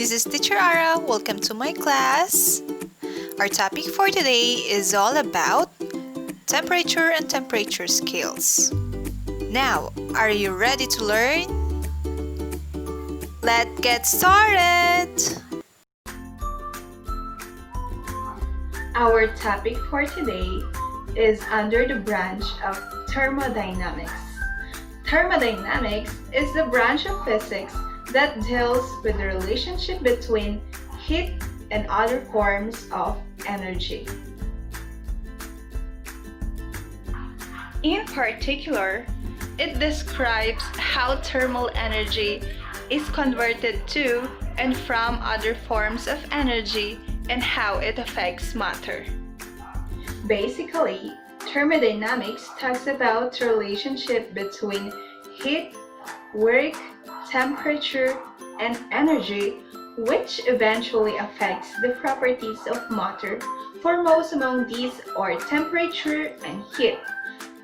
this is Teacher Ara. Welcome to my class. Our topic for today is all about temperature and temperature scales. Now, are you ready to learn? Let's get started! Our topic for today is under the branch of thermodynamics. Thermodynamics is the branch of physics that deals with the relationship between heat and other forms of energy. In particular, it describes how thermal energy is converted to and from other forms of energy and how it affects matter. Basically, thermodynamics talks about the relationship between heat, work, temperature, and energy, which eventually affects the properties of matter. Foremost among these are temperature and heat.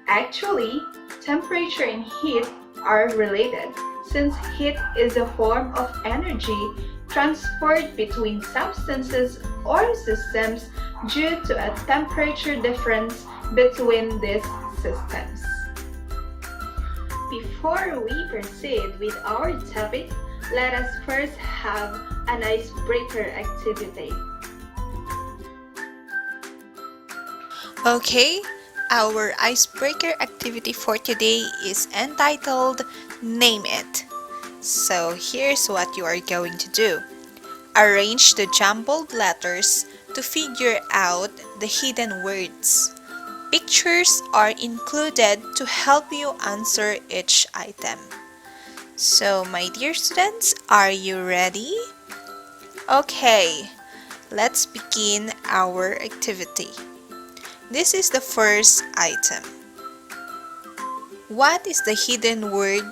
Actually, temperature and heat are related, since heat is a form of energy transferred between substances or systems due to a temperature difference between these systems. Before we proceed with our topic, let us first have an icebreaker activity. Okay, our icebreaker activity for today is entitled Name It. So here's what you are going to do. Arrange the jumbled letters to figure out the hidden words. Pictures are included to help you answer each item. So, my dear students, are you ready? Okay, let's begin our activity. This is the first item. What is the hidden word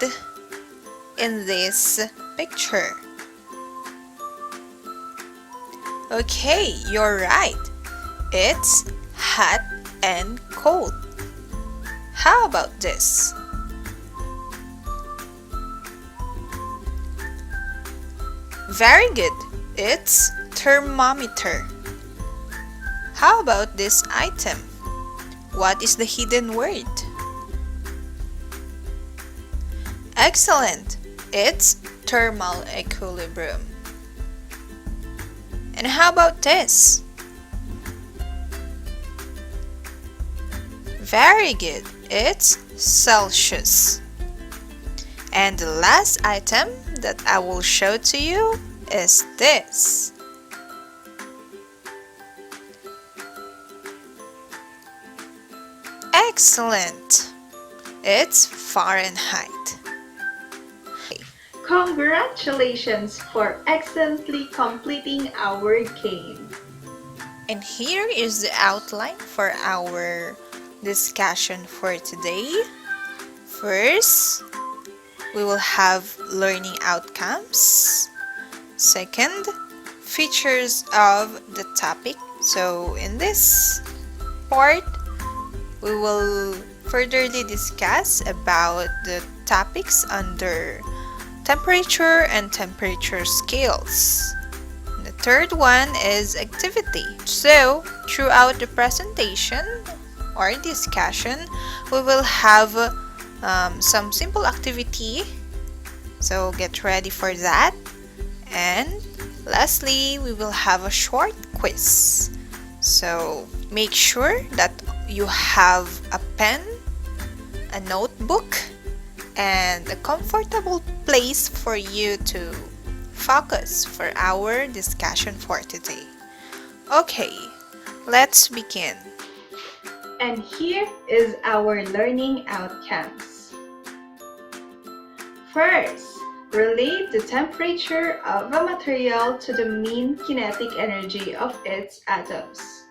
in this picture? Okay, you're right. It's hot and cold. How about this? Very good. It's thermometer. How about this item? What is the hidden word? Excellent. It's thermal equilibrium. And how about this? Very good. It's Celsius. And the last item that I will show to you is this. Excellent. It's Fahrenheit. Congratulations for excellently completing our game. And here is the outline for our discussion for today. First, we will have learning outcomes. Second, features of the topic. So in this part, we will furtherly discuss about the topics under temperature and temperature scales. The third one is activity. So throughout the presentation or discussion, we will have some simple activity. So get ready for that. And lastly, we will have a short quiz. So make sure that you have a pen, a notebook, and a comfortable place for you to focus for our discussion for today. Okay, let's begin. And here is our learning outcomes. First, relate the temperature of a material to the mean kinetic energy of its atoms.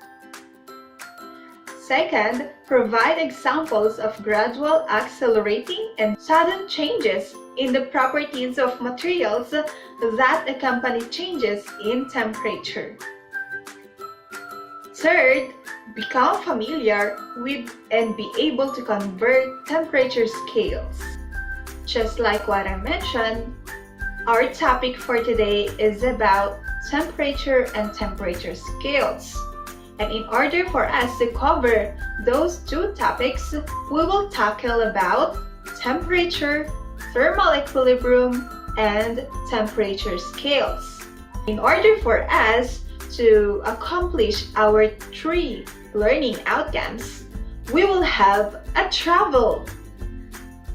Second, provide examples of gradual accelerating and sudden changes in the properties of materials that accompany changes in temperature. Third, become familiar with and be able to convert temperature scales. Just like what I mentioned, Our topic for today is about temperature and temperature scales. And in order for us to cover those two topics, we will tackle about temperature, thermal equilibrium, and temperature scales. In order for us to accomplish our three learning outcomes, we will have a travel.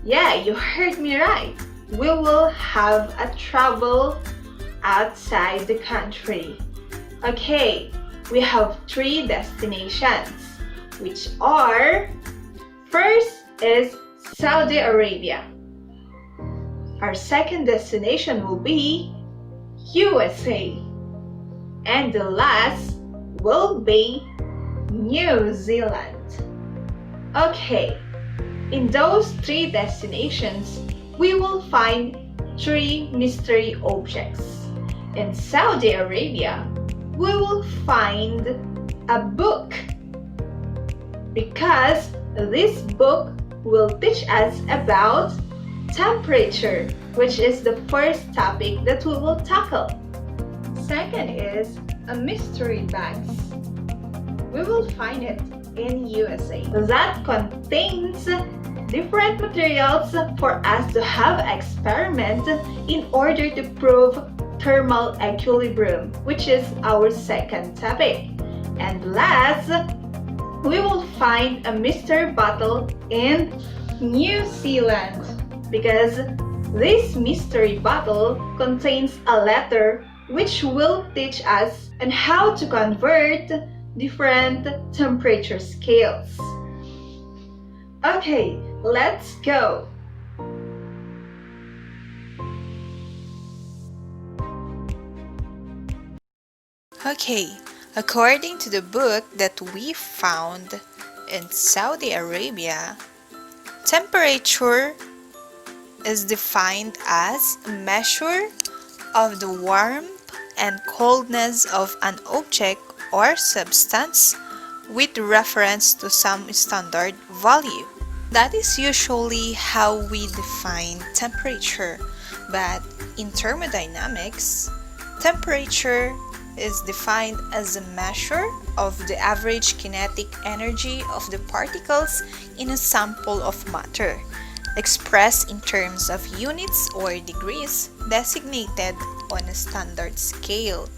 Yeah, you heard me right. We will have a travel outside the country. Okay, we have three destinations, which are, first is Saudi Arabia. Our second destination will be USA. And the last will be New Zealand. Okay, in those three destinations, we will find three mystery objects. In Saudi Arabia, we will find a book because this book will teach us about temperature, which is the first topic that we will tackle. Second is a mystery box. We will find it in USA. That contains different materials for us to have experiment in order to prove thermal equilibrium, which is our second topic. And last, we will find a mystery bottle in New Zealand because this mystery bottle contains a letter which will teach us on how to convert different temperature scales. Okay, let's go! Okay, according to the book that we found in Saudi Arabia, temperature is defined as a measure of the warmth and coldness of an object or substance with reference to some standard value. That is usually how we define temperature, but in thermodynamics, temperature is defined as a measure of the average kinetic energy of the particles in a sample of matter, expressed in terms of units or degrees designated on a standard scale.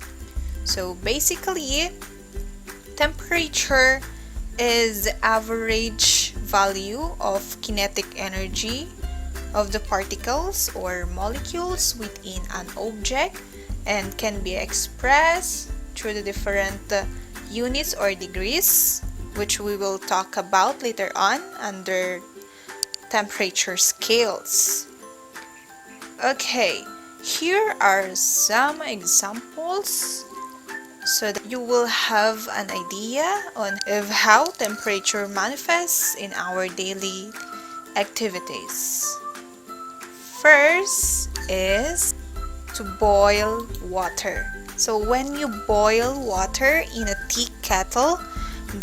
So basically, temperature is the average value of kinetic energy of the particles or molecules within an object and can be expressed through the different units or degrees, which we will talk about later on under temperature scales. Okay, here are some examples so that you will have an idea on of how temperature manifests in our daily activities. First is to boil water. So when you boil water in a tea kettle,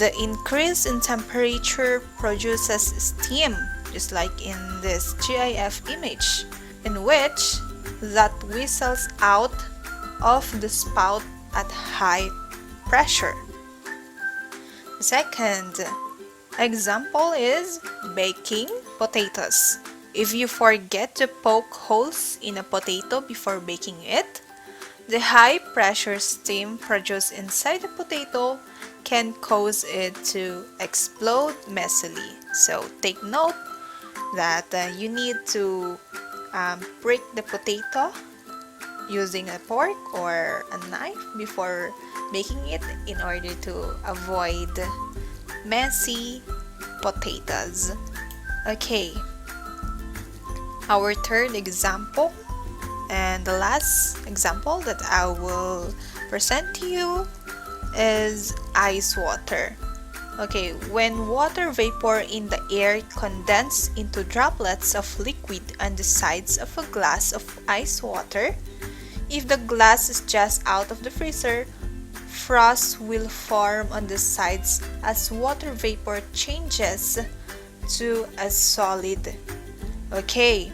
the increase in temperature produces steam, just like in this GIF image, in which that whistles out of the spout at high pressure. The second example is baking potatoes. If you forget to poke holes in a potato before baking it, the high pressure steam produced inside the potato can cause it to explode messily. So take note that you need to break the potato using a fork or a knife before baking it in order to avoid messy potatoes. Okay, our third example and the last example that I will present to you is ice water. Okay, when water vapor in the air condenses into droplets of liquid on the sides of a glass of ice water, if the glass is just out of the freezer, frost will form on the sides as water vapor changes to a solid. Okay,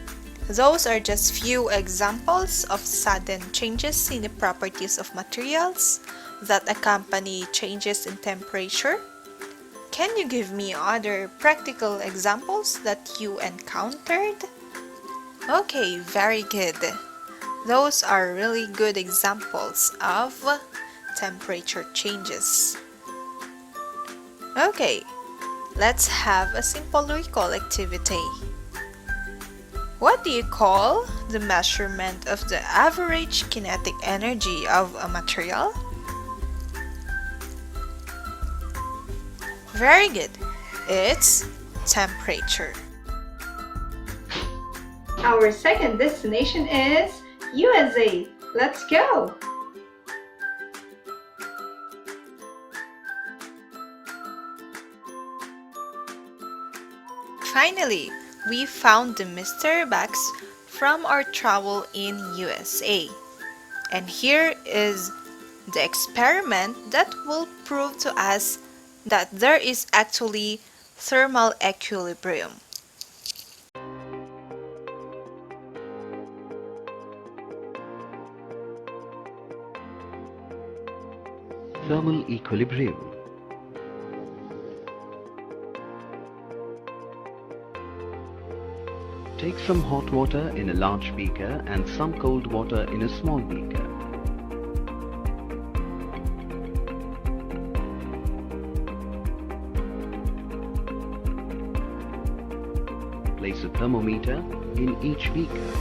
Those are just few examples of sudden changes in the properties of materials that accompany changes in temperature. Can you give me other practical examples that you encountered? Okay, very good. Those are really good examples of temperature changes. Okay, let's have a simple recall activity. What do you call the measurement of the average kinetic energy of a material? Very good. It's temperature. Our second destination is USA. Let's go! Finally, we found the mystery box from our travel in USA. And here is the experiment that will prove to us that there is actually thermal equilibrium. Thermal equilibrium. Take some hot water in a large beaker and some cold water in a small beaker. Place a thermometer in each beaker.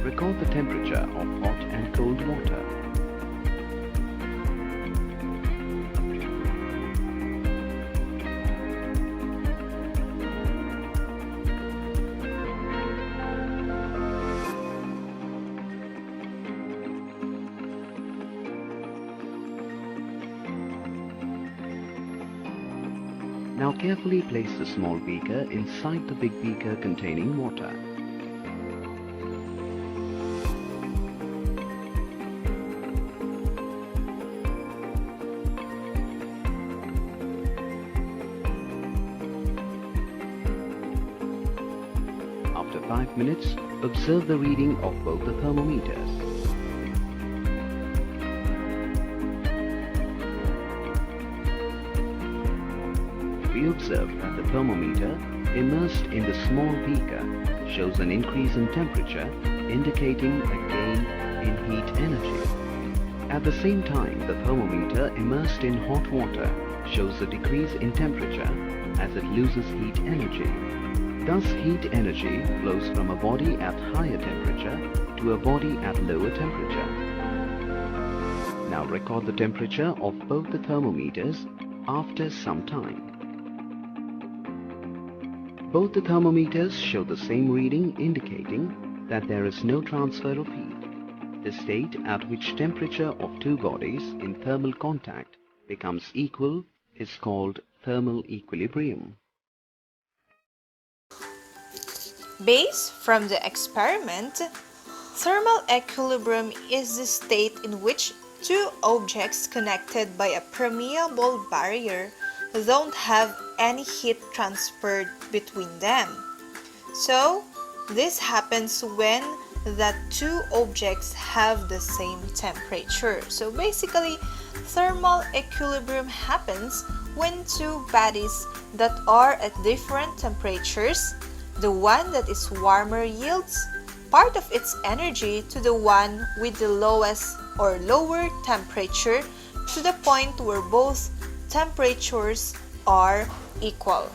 Record the temperature of hot and cold water. Now carefully place the small beaker inside the big beaker containing water. After 5 minutes, observe the reading of both the thermometers. We observe that the thermometer immersed in the small beaker shows an increase in temperature, indicating a gain in heat energy. At the same time, the thermometer immersed in hot water shows a decrease in temperature as it loses heat energy. Thus, heat energy flows from a body at higher temperature to a body at lower temperature. Now record the temperature of both the thermometers after some time. Both the thermometers show the same reading, indicating that there is no transfer of heat. The state at which temperature of two bodies in thermal contact becomes equal is called thermal equilibrium. Based from the experiment, thermal equilibrium is the state in which two objects connected by a permeable barrier don't have any heat transferred between them. So, this happens when the two objects have the same temperature. So basically, thermal equilibrium happens when two bodies that are at different temperatures. The one that is warmer yields part of its energy to the one with the lowest or lower temperature to the point where both temperatures are equal.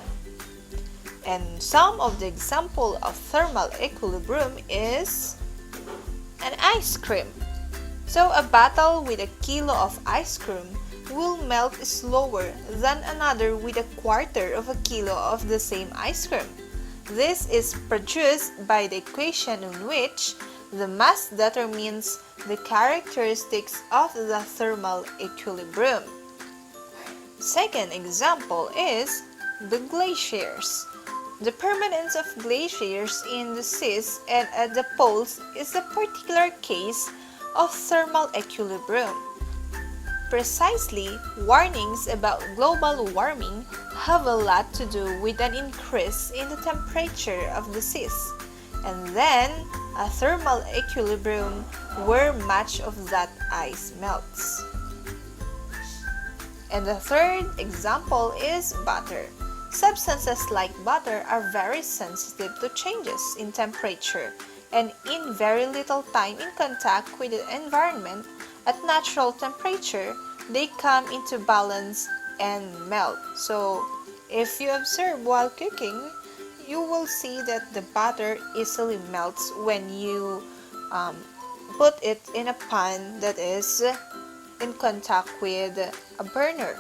And some of the example of thermal equilibrium is an ice cream. So a bottle with a kilo of ice cream will melt slower than another with a quarter of a kilo of the same ice cream. This is produced by the equation in which the mass determines the characteristics of the thermal equilibrium. Second example is the glaciers. The permanence of glaciers in the seas and at the poles is a particular case of thermal equilibrium. Precisely, warnings about global warming have a lot to do with an increase in the temperature of the seas, and then a thermal equilibrium where much of that ice melts. And the third example is butter. Substances like butter are very sensitive to changes in temperature, and in very little time in contact with the environment at natural temperature, they come into balance and melt. So, if you observe while cooking, you will see that the butter easily melts when you put it in a pan that is in contact with a burner.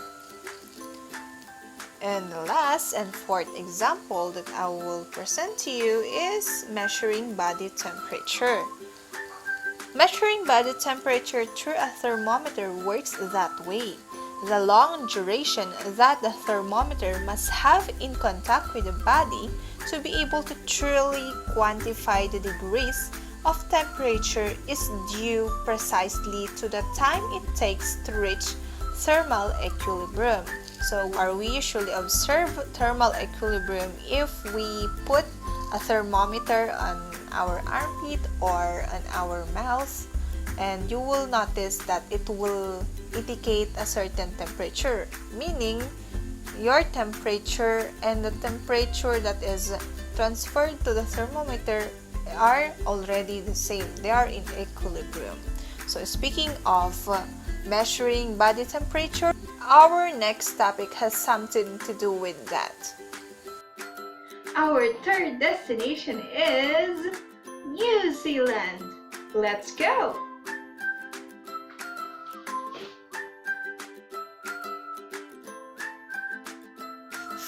And the last and fourth example that I will present to you is measuring body temperature. Measuring body temperature through a thermometer works that way. The long duration that the thermometer must have in contact with the body to be able to truly quantify the degrees of temperature is due precisely to the time it takes to reach thermal equilibrium. So, we usually observe thermal equilibrium if we put a thermometer on our armpit or on our mouth, and you will notice that it will indicate a certain temperature, meaning your temperature and the temperature that is transferred to the thermometer are already the same. They are in equilibrium. So speaking of measuring body temperature, our next topic has something to do with that. Our third destination is New Zealand. Let's go!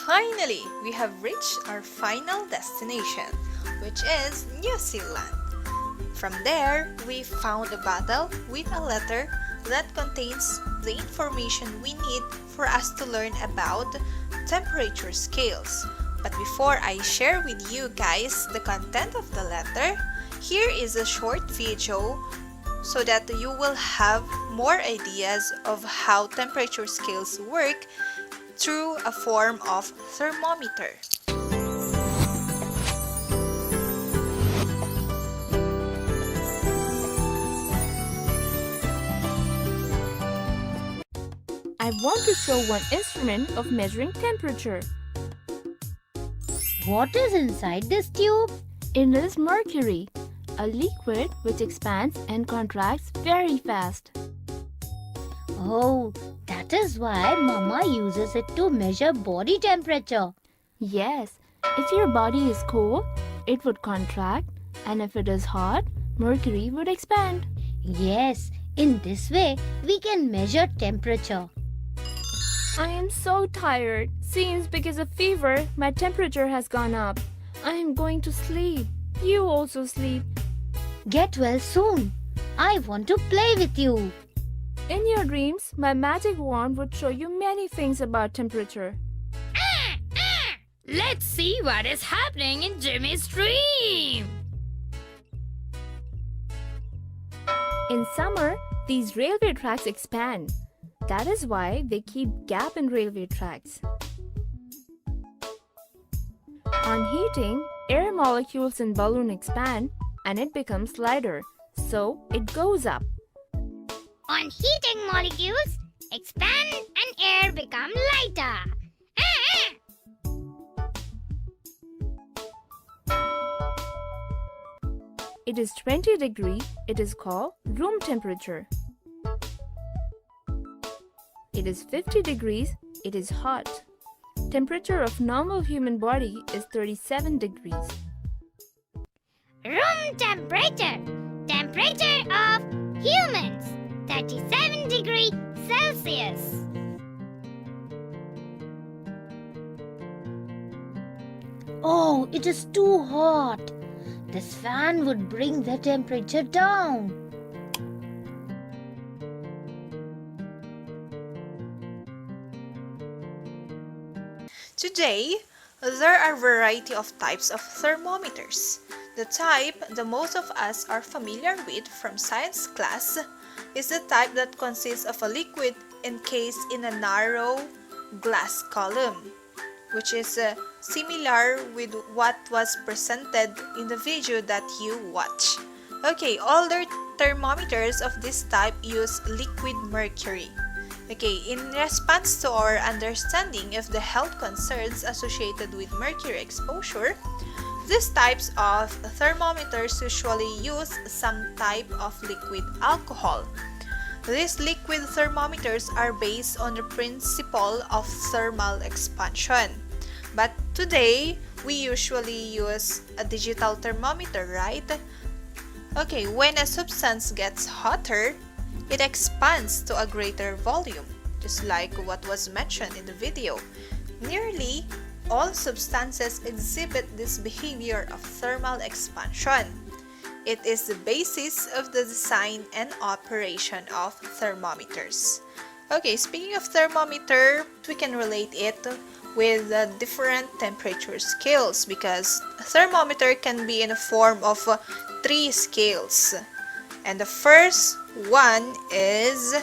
Finally, we have reached our final destination, which is New Zealand. From there, we found a bottle with a letter that contains the information we need for us to learn about temperature scales. But before I share with you guys the content of the letter, here is a short video so that you will have more ideas of how temperature scales work through a form of thermometer. I want to show one instrument of measuring temperature. What is inside this tube? It is mercury, a liquid which expands and contracts very fast. Oh, that is why Mama uses it to measure body temperature. Yes, if your body is cold, it would contract, and if it is hot, mercury would expand. Yes, in this way, we can measure temperature. I am so tired. Seems because of fever, my temperature has gone up. I am going to sleep. You also sleep. Get well soon. I want to play with you. In your dreams, my magic wand would show you many things about temperature. Let's see what is happening in Jimmy's dream. In summer, these railway tracks expand. That is why they keep gap in railway tracks. On heating, air molecules in balloon expand and it becomes lighter, so it goes up. On heating, molecules expand and air become lighter. It is 20 degrees, it is called room temperature. It is 50 degrees, it is hot. Temperature of normal human body is 37 degrees. Room temperature. Temperature of humans. 37 degrees Celsius. Oh, it is too hot. This fan would bring the temperature down. Today, there are a variety of types of thermometers. The type that most of us are familiar with from science class is the type that consists of a liquid encased in a narrow glass column, which is similar with what was presented in the video that you watch. Okay, older thermometers of this type use liquid mercury. Okay, in response to our understanding of the health concerns associated with mercury exposure, these types of thermometers usually use some type of liquid alcohol. These liquid thermometers are based on the principle of thermal expansion. But today, we usually use a digital thermometer, right? Okay, when a substance gets hotter, it expands to a greater volume, just like what was mentioned in the video. Nearly all substances exhibit this behavior of thermal expansion. It is the basis of the design and operation of thermometers. Okay, speaking of thermometer, we can relate it with different temperature scales because a thermometer can be in the form of 3 scales. And the first one is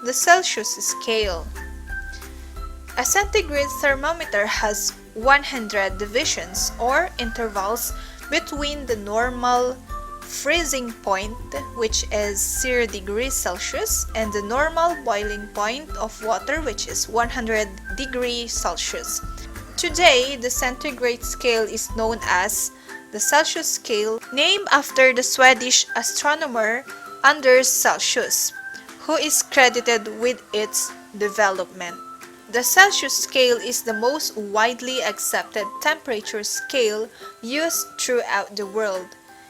the Celsius scale. A centigrade thermometer has 100 divisions or intervals between the normal freezing point, which is 0 degrees Celsius, and the normal boiling point of water, which is 100 degrees Celsius. Today, the centigrade scale is known as the Celsius scale, named after the Swedish astronomer Anders Celsius, who is credited with its development. The Celsius scale is the most widely accepted temperature scale used throughout the world.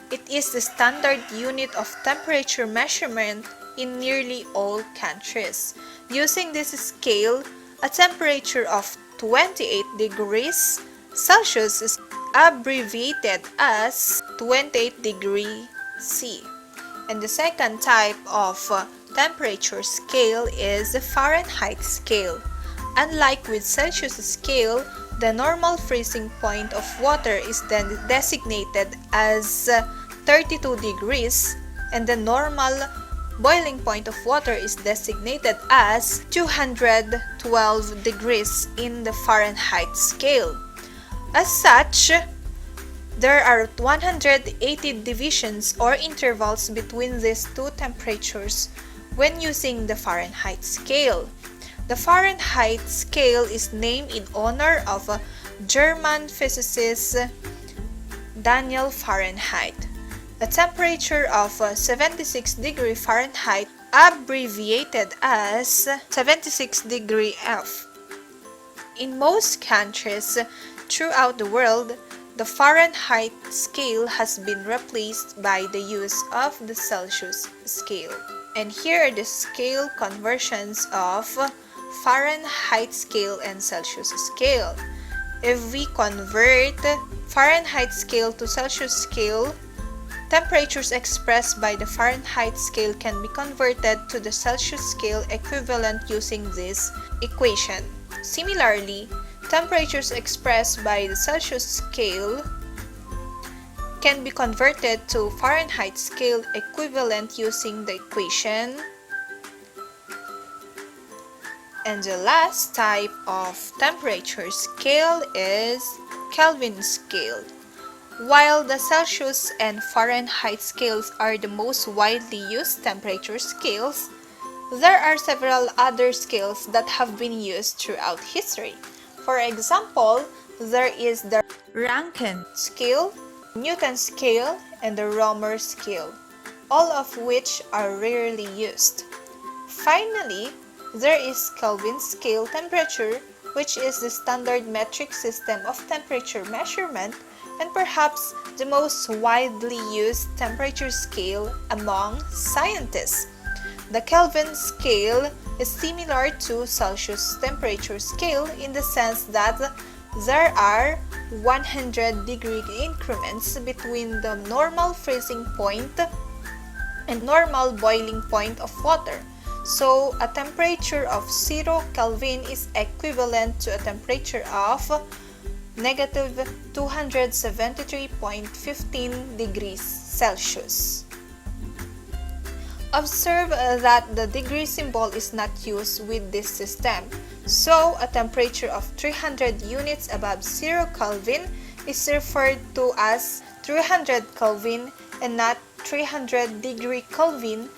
It is the standard unit of temperature measurement in nearly all countries. Using this scale, a temperature of 28 degrees Celsius is abbreviated as 28 degree C. And the second type of temperature scale is the Fahrenheit scale. Unlike with Celsius scale, the normal freezing point of water is then designated as 32 degrees and the normal boiling point of water is designated as 212 degrees in the Fahrenheit scale. As such, there are 180 divisions or intervals between these two temperatures when using the Fahrenheit scale. The Fahrenheit scale is named in honor of a German physicist Daniel Fahrenheit. A temperature of 76 degree Fahrenheit, abbreviated as 76 degree F. In most countries throughout the world, the Fahrenheit scale has been replaced by the use of the Celsius scale. And here are the scale conversions of Fahrenheit scale and Celsius scale. If we convert Fahrenheit scale to Celsius scale, temperatures expressed by the Fahrenheit scale can be converted to the Celsius scale equivalent using this equation. Similarly, temperatures expressed by the Celsius scale can be converted to Fahrenheit scale equivalent using the equation. And the last type of temperature scale is Kelvin scale. While the Celsius and Fahrenheit scales are the most widely used temperature scales, there are several other scales that have been used throughout history. For example, there is the Rankine scale, Newton scale, and the Romer scale, all of which are rarely used. Finally, there is Kelvin scale temperature, which is the standard metric system of temperature measurement and perhaps the most widely used temperature scale among scientists. The Kelvin scale is similar to Celsius temperature scale in the sense that there are 100-degree increments between the normal freezing point and normal boiling point of water. So a temperature of 0 Kelvin is equivalent to a temperature of negative 273.15 degrees Celsius. Observe that the degree symbol is not used with this system. So a temperature of 300 units above 0 Kelvin is referred to as 300 Kelvin and not 300 degree Kelvin.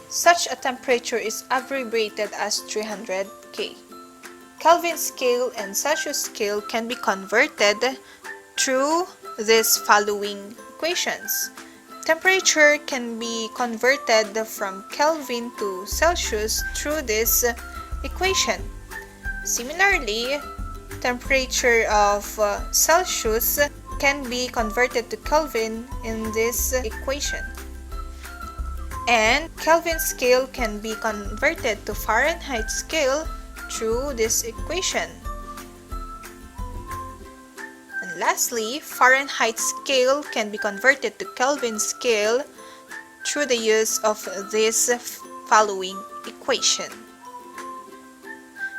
Such a temperature is abbreviated as 300 K. Kelvin scale and Celsius scale can be converted through these following equations. Temperature can be converted from Kelvin to Celsius through this equation. Similarly, temperature of Celsius can be converted to Kelvin in this equation. And Kelvin scale can be converted to Fahrenheit scale through this equation. And lastly, Fahrenheit scale can be converted to Kelvin scale through the use of this following equation.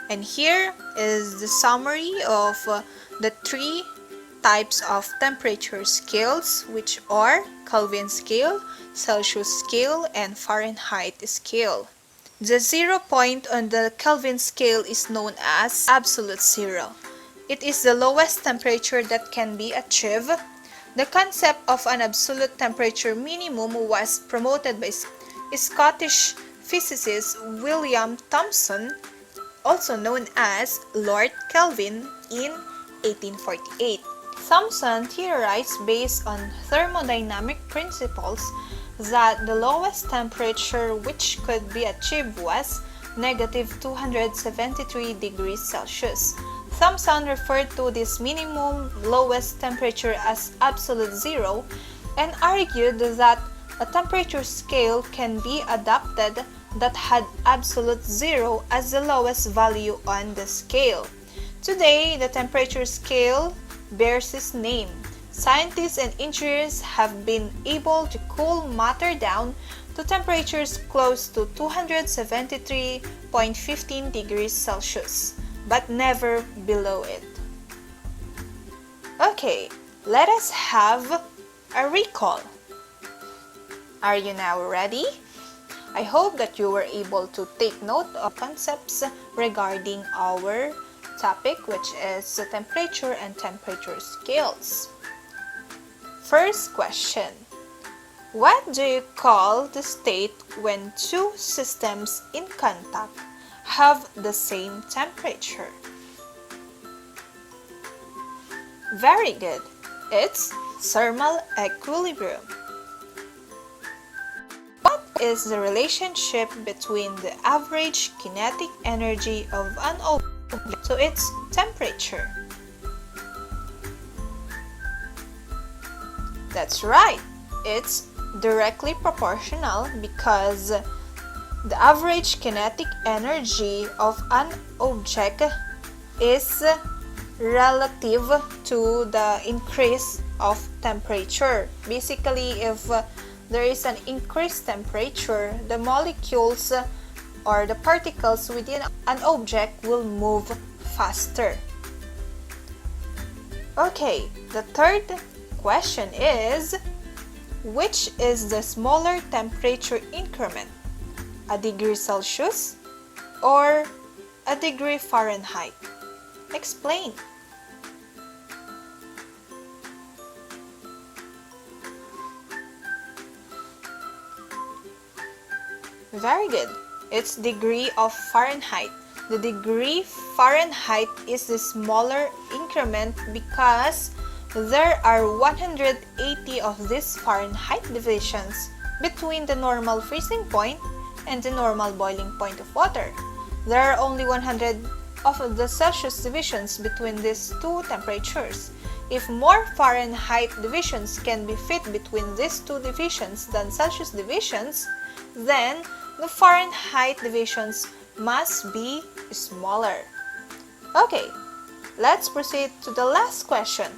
And here is the summary of the three types of temperature scales, which are Kelvin scale, Celsius scale, and Fahrenheit scale. The 0 point on the Kelvin scale is known as absolute zero. It is the lowest temperature that can be achieved. The concept of an absolute temperature minimum was promoted by Scottish physicist William Thomson, also known as Lord Kelvin, in 1848. Thomson theorized based on thermodynamic principles that the lowest temperature which could be achieved was negative 273 degrees Celsius. Thomson referred to this minimum lowest temperature as absolute zero and argued that a temperature scale can be adopted that had absolute zero as the lowest value on the scale. Today, the temperature scale bears its name. Scientists and engineers have been able to cool matter down to temperatures close to 273.15 degrees Celsius, but never below it. Okay, let us have a recall. Are you now ready? I hope that you were able to take note of concepts regarding our topic, which is the temperature and temperature scales. First question. What do you call the state when two systems in contact have the same temperature? Very good. It's thermal equilibrium. What is the relationship between the average kinetic energy of an object to its temperature? That's right. It's directly proportional because the average kinetic energy of an object is relative to the increase of temperature. Basically, if there is an increased temperature, the molecules or the particles within an object will move faster. Okay, the third question is, which is the smaller temperature increment? A degree Celsius or a degree Fahrenheit? Explain. Very good. It's degree of Fahrenheit. The degree Fahrenheit is the smaller increment because there are 180 of these Fahrenheit divisions between the normal freezing point and the normal boiling point of water. There are only 100 of the Celsius divisions between these two temperatures. If more Fahrenheit divisions can be fit between these two divisions than Celsius divisions, then the Fahrenheit divisions must be smaller. Okay, let's proceed to the last question.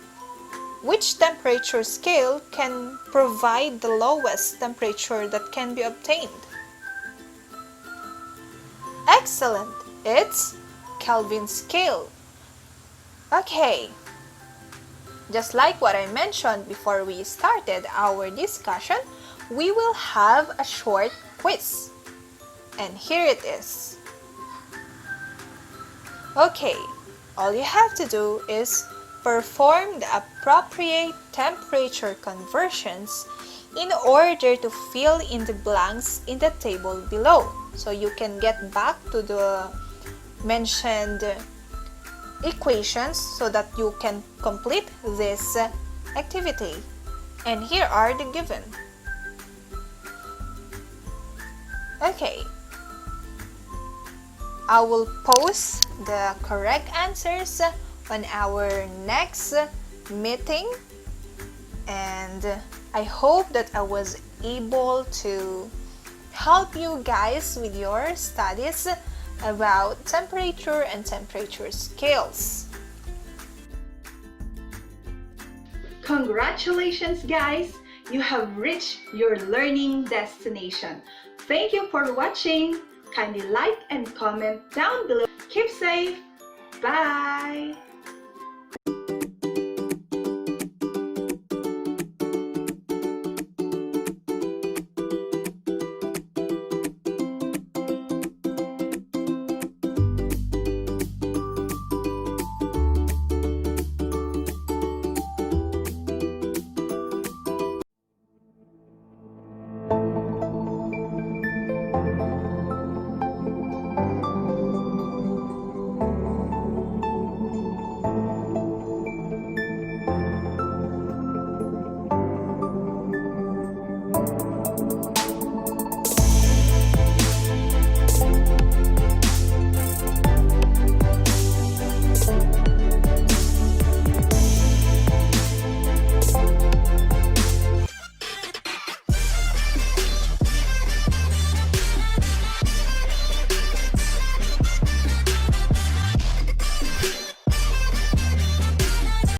Which temperature scale can provide the lowest temperature that can be obtained? Excellent! It's Kelvin scale. Okay. Just like what I mentioned before we started our discussion, we will have a short quiz. And here it is. Okay, all you have to do is perform the appropriate temperature conversions in order to fill in the blanks in the table below. So you can get back to the mentioned equations so that you can complete this activity. And here are the given. Okay. I will post the correct answers on our next meeting, and I hope that I was able to help you guys with your studies about temperature and temperature scales. Congratulations, guys! You have reached your learning destination. Thank you for watching. Kindly like and comment down below. Keep safe. Bye!